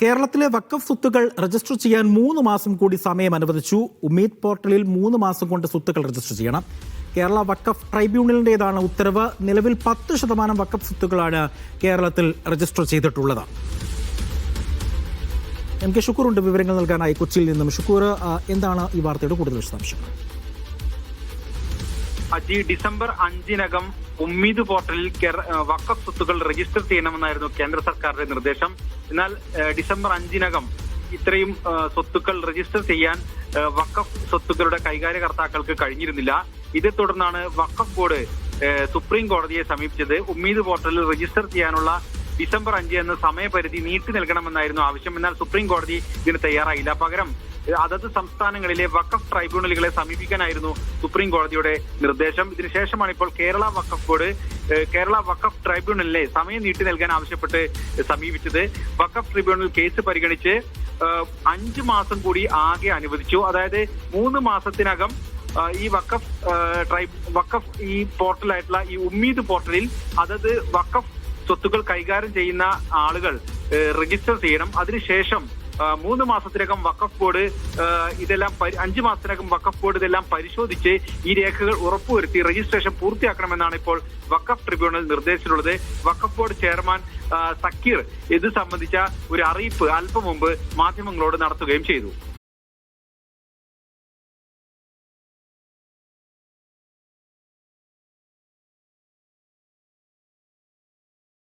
കേരളത്തിലെ വഖഫ് സ്വത്തുക്കൾ രജിസ്റ്റർ ചെയ്യാൻ 3 മാസം കൂടി സമയം അനുവദിച്ചു. ഉമീദ് പോർട്ടലിൽ 3 മാസം കൊണ്ട് സ്വത്തുക്കൾ രജിസ്റ്റർ ചെയ്യണം. കേരള വഖഫ് ട്രൈബ്യൂണലിന്റേതാണ് ഉത്തരവ്. നിലവിൽ 10% വഖഫ് സ്വത്തുക്കളാണ് കേരളത്തിൽ രജിസ്റ്റർ ചെയ്തിട്ടുള്ളത്. എം കെ ഷുക്കൂറുണ്ട് വിവരങ്ങൾ നൽകാനായി കൊച്ചിയിൽ നിന്നും. ഷുക്കൂർ, എന്താണ് ഈ വാർത്തയുടെ കൂടുതൽ വിശദാംശങ്ങൾ? ഡിസംബർ 5-നകം ഉമ്മീദ് പോർട്ടലിൽ വഖഫ് സ്വത്തുക്കൾ രജിസ്റ്റർ ചെയ്യണമെന്നായിരുന്നു കേന്ദ്ര സർക്കാരിന്റെ നിർദ്ദേശം. എന്നാൽ ഡിസംബർ 5-നകം ഇത്രയും സ്വത്തുക്കൾ രജിസ്റ്റർ ചെയ്യാൻ വഖഫ് സ്വത്തുക്കളുടെ കൈകാര്യകർത്താക്കൾക്ക് കഴിഞ്ഞിരുന്നില്ല. ഇതേ തുടർന്നാണ് വഖഫ് ബോർഡ് സുപ്രീം കോടതിയെ സമീപിച്ചത്. ഉമ്മീദ് പോർട്ടലിൽ രജിസ്റ്റർ ചെയ്യാനുള്ള ഡിസംബർ 5 എന്ന സമയപരിധി നീട്ടി നൽകണമെന്നായിരുന്നു ആവശ്യം. എന്നാൽ സുപ്രീം കോടതി ഇതിന് തയ്യാറായില്ല. പകരം അതത് സംസ്ഥാനങ്ങളിലെ വഖഫ് ട്രൈബ്യൂണലുകളെ സമീപിക്കാനായിരുന്നു സുപ്രീം കോടതിയുടെ നിർദ്ദേശം. ഇതിനുശേഷമാണ് ഇപ്പോൾ കേരള വഖഫ് ബോർഡ് കേരള വഖഫ് ട്രൈബ്യൂണലിനെ സമയം നീട്ടി നൽകാൻ ആവശ്യപ്പെട്ട് സമീപിച്ചത്. വഖഫ് ട്രിബ്യൂണൽ കേസ് പരിഗണിച്ച് 5 മാസം കൂടി ആകെ അനുവദിച്ചു. അതായത് 3 മാസത്തിനകം ഈ വഖഫ് ഈ പോർട്ടലായിട്ടുള്ള ഈ ഉമ്മീദ് പോർട്ടലിൽ അതത് വഖഫ് സ്വത്തുക്കൾ കൈകാര്യം ചെയ്യുന്ന ആളുകൾ രജിസ്റ്റർ ചെയ്യണം. അതിനുശേഷം 3 മാസത്തിനകം വഖഫ് ബോർഡ് ഇതെല്ലാം 5 മാസത്തിനകം വഖഫ് ബോർഡ് ഇതെല്ലാം പരിശോധിച്ച് ഈ രേഖകൾ ഉറപ്പുവരുത്തി രജിസ്ട്രേഷൻ പൂർത്തിയാക്കണമെന്നാണ് ഇപ്പോൾ വഖഫ് ട്രിബ്യൂണൽ നിർദ്ദേശിച്ചിട്ടുള്ളത്. വഖഫ് ബോർഡ് ചെയർമാൻ സക്കീർ ഇത് സംബന്ധിച്ച ഒരു അറിയിപ്പ് അല്പം മുമ്പ് മാധ്യമങ്ങളോട് നടത്തുകയും ചെയ്തു.